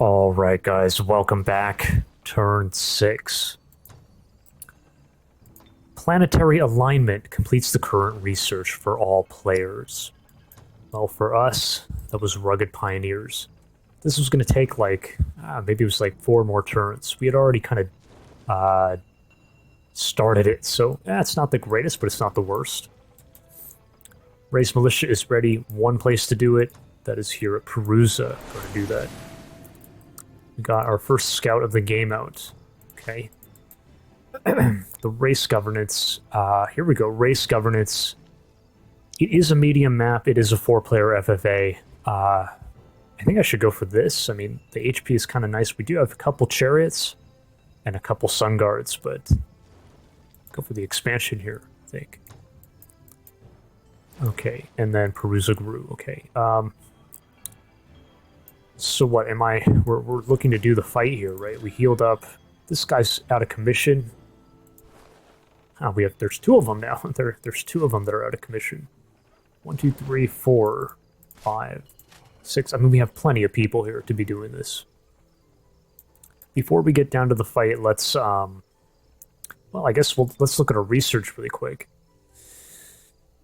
Alright guys, welcome back. Turn 6. Planetary alignment completes the current research for all players. Well, for us, that was rugged pioneers. This was going to take like, maybe it was like 4 more turns. We had already kind of started it, so it's not the greatest, but it's not the worst. Race Militia is ready. One place to do it, that is here at Perusa. Going to do that. We got our first scout of the game out. Okay. The race governance. Here we go. Race governance. It is a medium map. It is a 4-player FFA. I think I should go for this. I mean, the HP is kind of nice. We do have a couple chariots and a couple sun guards, but go for the expansion here, I think. Okay, and then Perusa grew. Okay. So what am I? We're looking to do the fight here, right? We healed up. This guy's out of commission. Oh, there's 2 of them now. There's 2 of them that are out of commission. 1, 2, 3, 4, 5, 6. I mean, we have plenty of people here to be doing this. Before we get down to the fight, let's well, I guess let's look at our research really quick.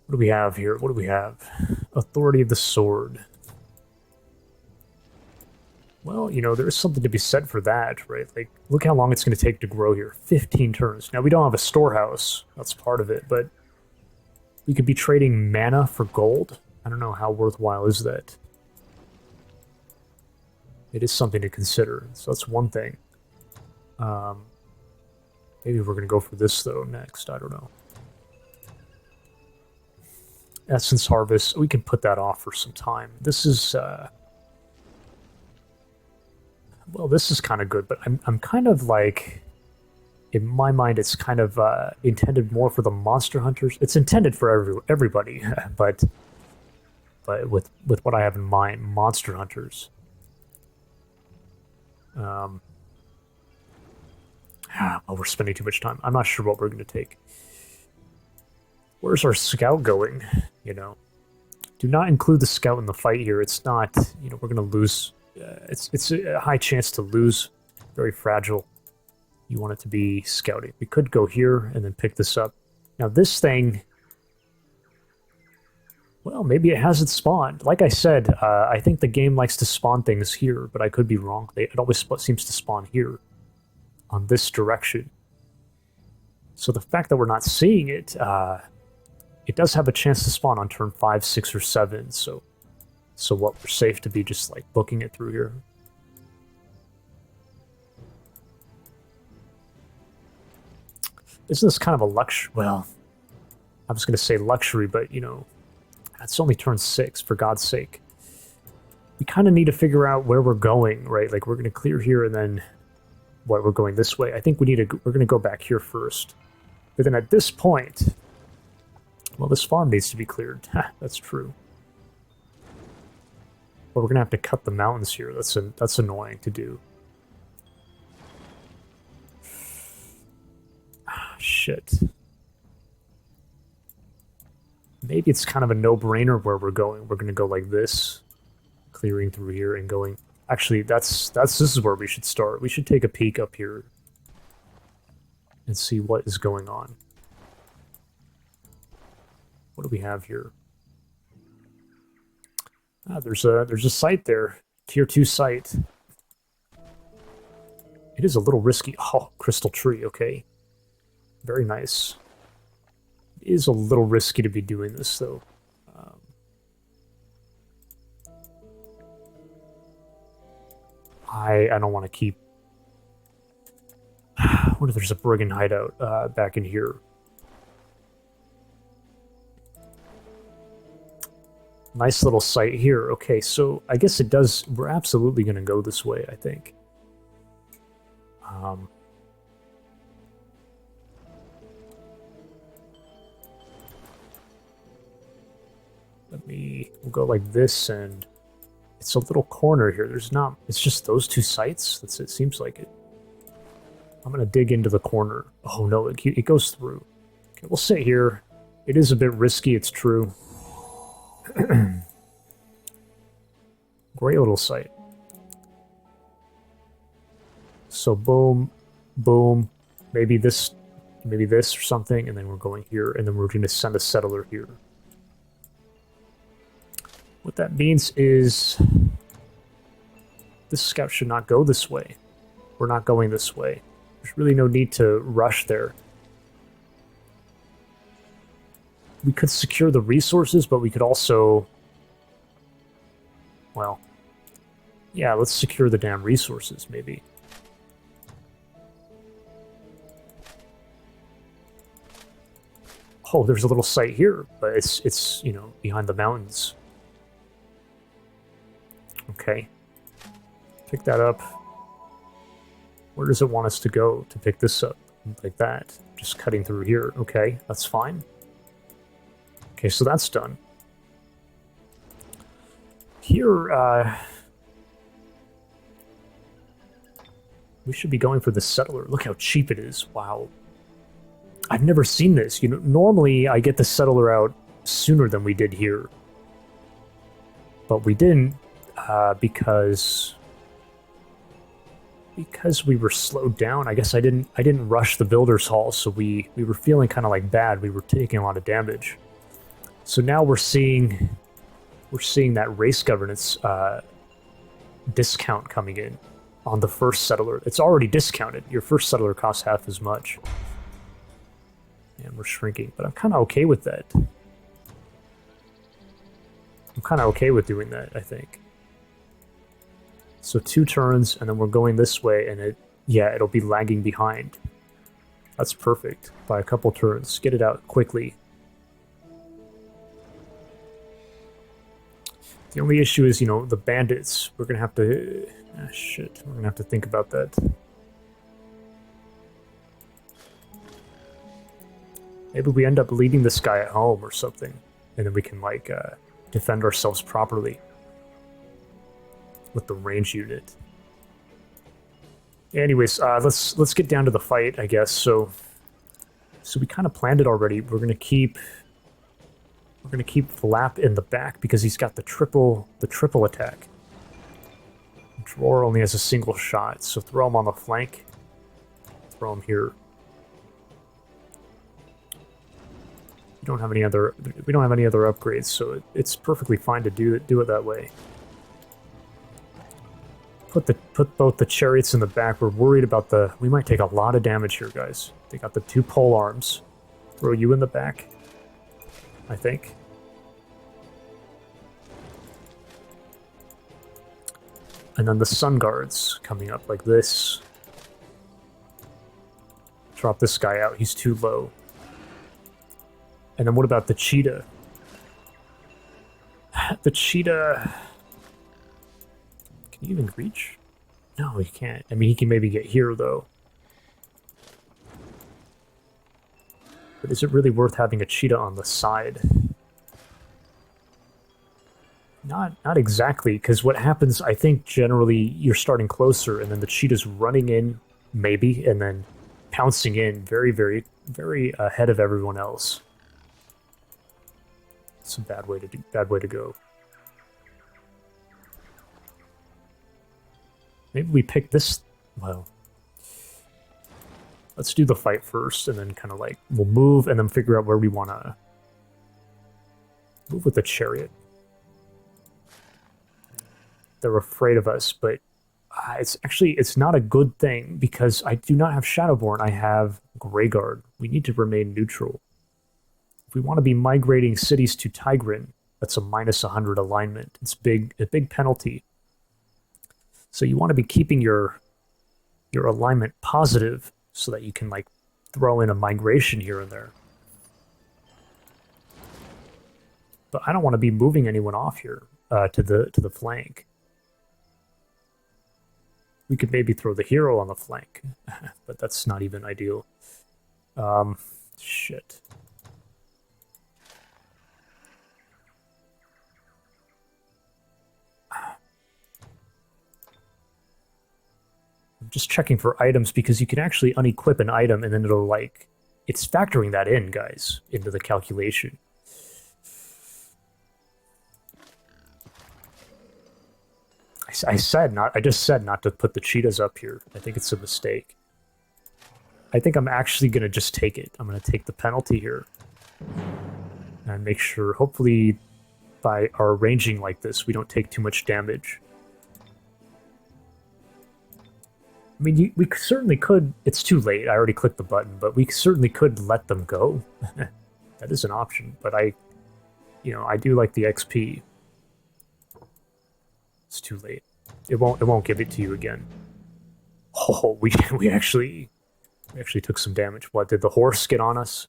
What do we have here? What do we have? Authority of the Sword. Well, you know, there is something to be said for that, right? Like, look how long it's going to take to grow here. 15 turns. Now, we don't have a storehouse. That's part of it, but we could be trading mana for gold. I don't know how worthwhile is that. It is something to consider, so that's one thing. Maybe we're going to go for this, though, next. I don't know. Essence Harvest. We can put that off for some time. This is... well, this is kind of good, but I'm kind of like, in my mind, it's kind of intended more for the monster hunters. It's intended for everybody, but with what I have in mind, monster hunters. Well, we're spending too much time. I'm not sure what we're going to take. Where's our scout going? You know, do not include the scout in the fight here. It's not, you know, we're going to lose. It's a high chance to lose. Very fragile. You want it to be scouting. We could go here and then pick this up. Now this thing, well, maybe it hasn't spawned. Like I said, I think the game likes to spawn things here, but I could be wrong. It always seems to spawn here, on this direction. So the fact that we're not seeing it, it does have a chance to spawn on turn 5, 6, or 7, So what, we're safe to be just, like, booking it through here. Isn't this kind of a luxury? Well, I was going to say luxury, but, you know, it's only turn 6, for God's sake. We kind of need to figure out where we're going, right? Like, we're going to clear here, and then, what, we're going this way. I think we're going to go back here first. But then at this point, well, this farm needs to be cleared. That's true. But we're going to have to cut the mountains here. That's annoying to do. Shit. Maybe it's kind of a no-brainer where we're going. We're going to go like this, clearing through here and going... Actually, this is where we should start. We should take a peek up here and see what is going on. What do we have here? There's a site there, tier 2 site. It is a little risky. Oh, crystal tree. Okay, very nice. It is a little risky to be doing this though. I don't want to keep. What if there's a brigand hideout back in here? Nice little site here. Okay, so I guess it does... We're absolutely going to go this way, I think. We'll go like this, and it's a little corner here. There's not... It's just those 2 sites? It seems like it. I'm going to dig into the corner. Oh, no, it goes through. Okay, we'll sit here. It is a bit risky, it's true. Great little site. So boom, boom, maybe this or something, and then we're going here, and then we're going to send a settler here. What that means is this scout should not go this way. We're not going this way. There's really no need to rush there. We could secure the resources, but we could also... Well, yeah, let's secure the damn resources, maybe. Oh, there's a little site here, but it's you know, behind the mountains. Okay. Pick that up. Where does it want us to go to pick this up? Like that. Just cutting through here. Okay, that's fine. Okay, so that's done. Here, we should be going for the settler. Look how cheap it is. Wow. I've never seen this. You know, normally I get the settler out sooner than we did here. But we didn't, because we were slowed down. I guess I didn't rush the builder's hall, so we were feeling kind of like bad. We were taking a lot of damage. So now we're seeing that race governance discount coming in on the first settler. It's already discounted. Your first settler costs half as much. And we're shrinking, but I'm kind of okay with that. I'm kind of okay with doing that, I think. So 2 turns, and then we're going this way, and it'll be lagging behind. That's perfect. By a couple turns. Get it out quickly. The only issue is, you know, the bandits. We're gonna have to... shit. We're gonna have to think about that. Maybe we end up leaving this guy at home or something, and then we can, like, defend ourselves properly with the range unit. Anyways, let's get down to the fight, I guess. So we kind of planned it already. We're gonna keep Flap in the back because he's got the triple attack. Droar only has a single shot, so throw him on the flank. Throw him here. We don't have any other upgrades, so it's perfectly fine to do it that way. Put both the chariots in the back. We're worried about we might take a lot of damage here, guys. They got the 2 pole arms. Throw you in the back, I think. And then the sun guards coming up like this. Drop this guy out. He's too low. And then what about the cheetah? The cheetah... Can you even reach? No, he can't. I mean, he can maybe get here, though. But is it really worth having a cheetah on the side? Not exactly, because what happens, I think, generally, you're starting closer, and then the cheetah's running in, maybe, and then pouncing in very, very, very ahead of everyone else. It's a bad way to go. Maybe we pick this... Well... Let's do the fight first, and then kind of like... We'll move, and then figure out where we want to... Move with the chariot. They're afraid of us, but... it's not a good thing, because I do not have Shadowborn, I have Greyguard. We need to remain neutral. If we want to be migrating cities to Tigran, that's a -100 alignment. It's a big penalty. So you want to be keeping your alignment positive so that you can like throw in a migration here and there. But I don't want to be moving anyone off here to the flank. We could maybe throw the hero on the flank, but that's not even ideal. Shit. I'm just checking for items because you can actually unequip an item and then it'll like... It's factoring that in, guys, into the calculation. I I said not. I just said not to put the cheetahs up here. I think it's a mistake. I think I'm actually gonna just take it. I'm gonna take the penalty here and make sure. Hopefully, by our ranging like this, we don't take too much damage. I mean, we certainly could. It's too late. I already clicked the button, but we certainly could let them go. That is an option. But I do like the XP. It's too late. It won't give it to you again. Oh, we actually took some damage. What, did the horse get on us?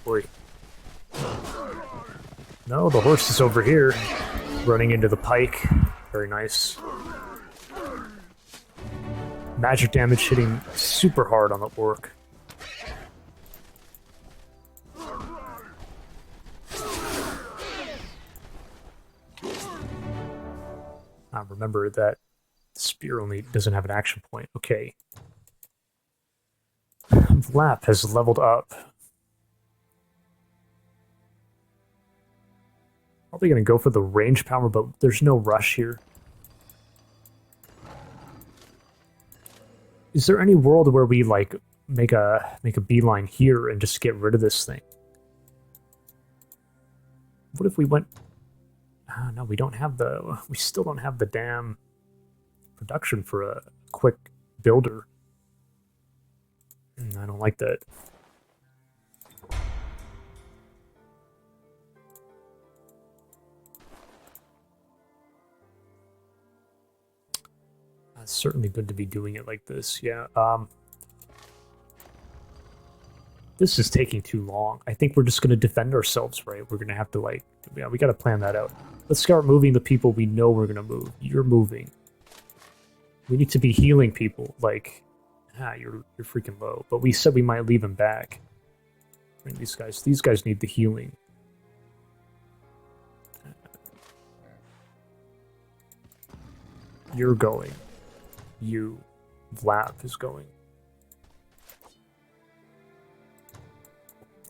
Boy. No, the horse is over here, running into the pike. Very nice. Magic damage hitting super hard on the orc. Remember that spear only doesn't have an action point. Okay. Vlap has leveled up. Probably going to go for the range power, but there's no rush here. Is there any world where we like make a beeline here and just get rid of this thing? What if we went? No, we don't have the. We still don't have the damn production for a quick builder. I don't like that. It's certainly good to be doing it like this. Yeah. This is taking too long. I think we're just going to defend ourselves, right? We're going to have to, like, yeah, we got to plan that out. Let's start moving the people we know we're going to move. You're moving. We need to be healing people. Like, you're freaking low. But we said we might leave them back. Bring these guys. These guys need the healing. You're going. You. Vlap is going.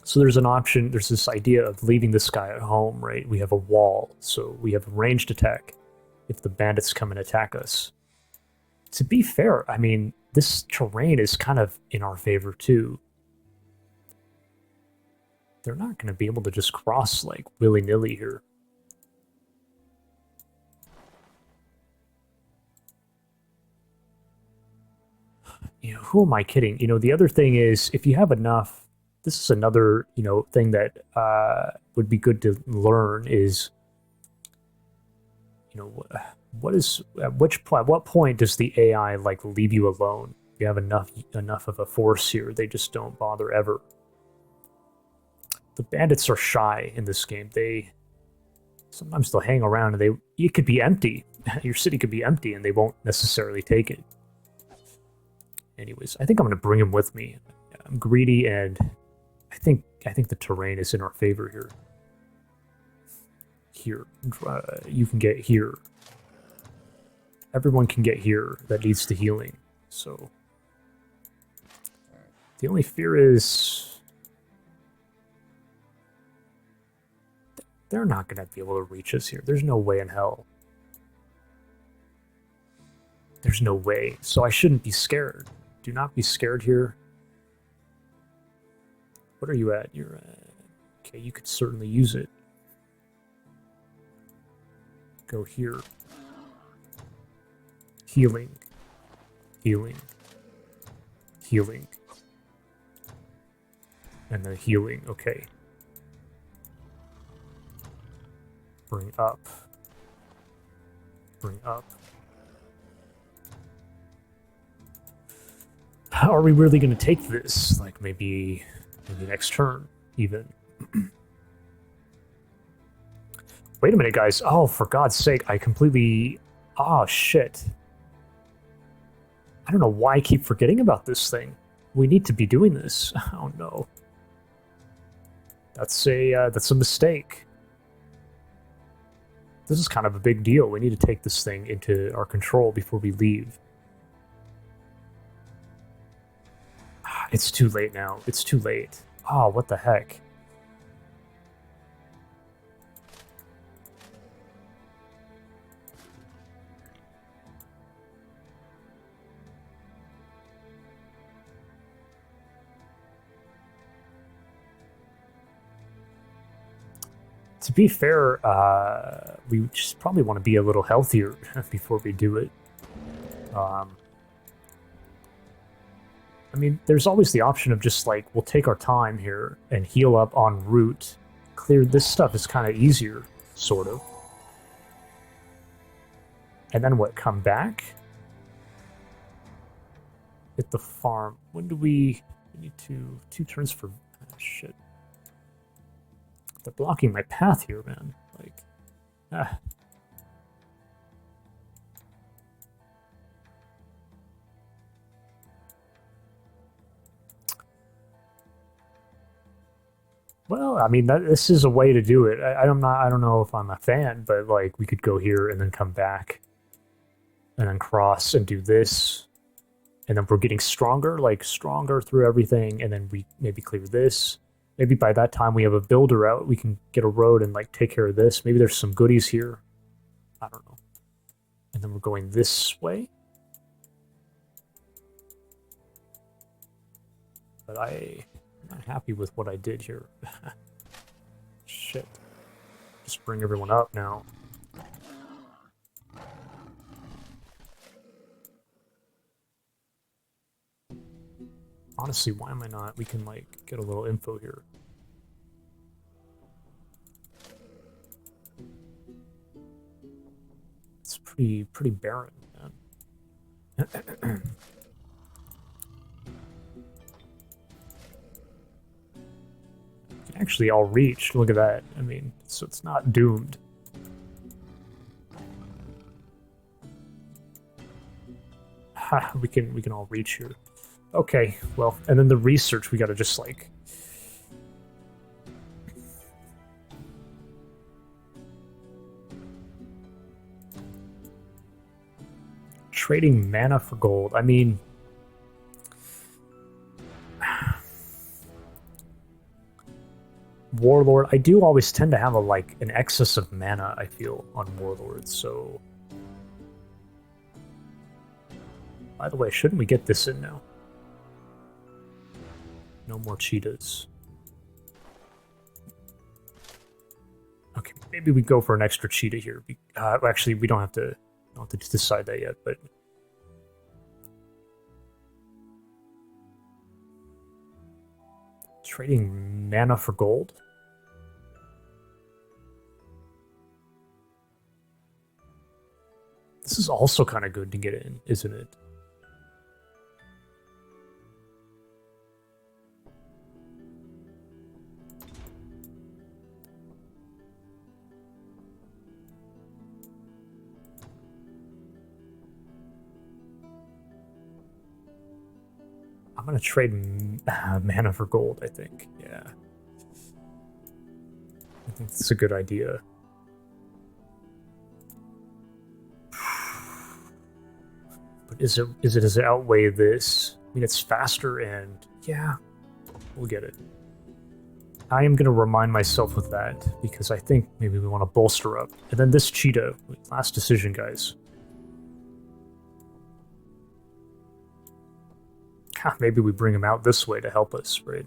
So there's an option, there's this idea of leaving this guy at home, right? We have a wall, so we have a ranged attack if the bandits come and attack us. To be fair, I mean, this terrain is kind of in our favor too. They're not going to be able to just cross like willy-nilly here. You know, who am I kidding? You know, the other thing is, if you have enough, this is another, you know, thing that would be good to learn is, you know, at what point does the AI like leave you alone? You have enough of a force here, they just don't bother ever. The bandits are shy in this game. Sometimes they'll hang around and it could be empty. Your city could be empty and they won't necessarily take it. Anyways, I think I'm going to bring him with me. I'm greedy, and I think the terrain is in our favor here. Here, you can get here. Everyone can get here that needs the healing. So the only fear is they're not going to be able to reach us here. There's no way in hell. There's no way. So I shouldn't be scared. Do not be scared here. What are you at? You're at... Okay, you could certainly use it. Go here. Healing. Healing. Healing. And then healing. Okay. Bring up. Bring up. Are we really going to take this? Like, maybe next turn, even. Wait a minute, guys. Oh, for God's sake, I completely... Oh, shit. I don't know why I keep forgetting about this thing. We need to be doing this. Oh, no. That's a mistake. This is kind of a big deal. We need to take this thing into our control before we leave. It's too late now. It's too late. Oh, what the heck? To be fair, we just probably want to be a little healthier before we do it. I mean, there's always the option of just like, we'll take our time here and heal up en route. Clear this stuff is kind of easier, sort of. And then what, come back? Hit the farm. When do we need to... 2 turns for... shit. They're blocking my path here, man. Like... Well, I mean, this is a way to do it. I don't know if I'm a fan, but like we could go here and then come back, and then cross and do this, and then we're getting stronger, like stronger through everything, and then we maybe clear this. Maybe by that time we have a builder out, we can get a road and like take care of this. Maybe there's some goodies here. I don't know. And then we're going this way. But I'm not happy with what I did here. Shit. Just bring everyone up now. Honestly, why am I not? We can, like, get a little info here. It's pretty barren, man. Actually, I'll reach. Look at that. I mean, so it's not doomed. Ha, we can all reach here. Okay, well, and then the research, we gotta just, like... Trading mana for gold. I mean... Warlord, I do always tend to have an excess of mana, I feel, on Warlords, so... By the way, shouldn't we get this in now? No more cheetahs. Okay, maybe we go for an extra cheetah here. Actually, we don't have to decide that yet, but... Trading mana for gold? This is also kind of good to get in, isn't it? I'm gonna trade mana for gold, I think. Yeah. I think that's a good idea. But does it outweigh this? I mean, it's faster and... yeah, we'll get it. I am gonna remind myself of that, because I think maybe we want to bolster up. And then this cheetah. Last decision, guys. Maybe we bring him out this way to help us, right?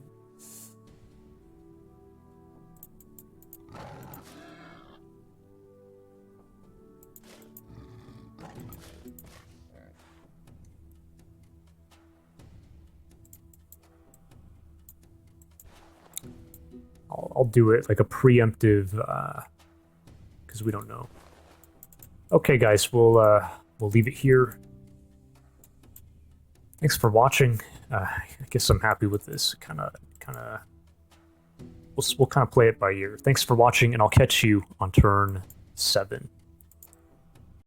I'll do it like a preemptive, because we don't know. Okay, guys, we'll leave it here. Thanks for watching. I guess I'm happy with this. We'll kind of play it by ear. Thanks for watching, and I'll catch you on turn 7.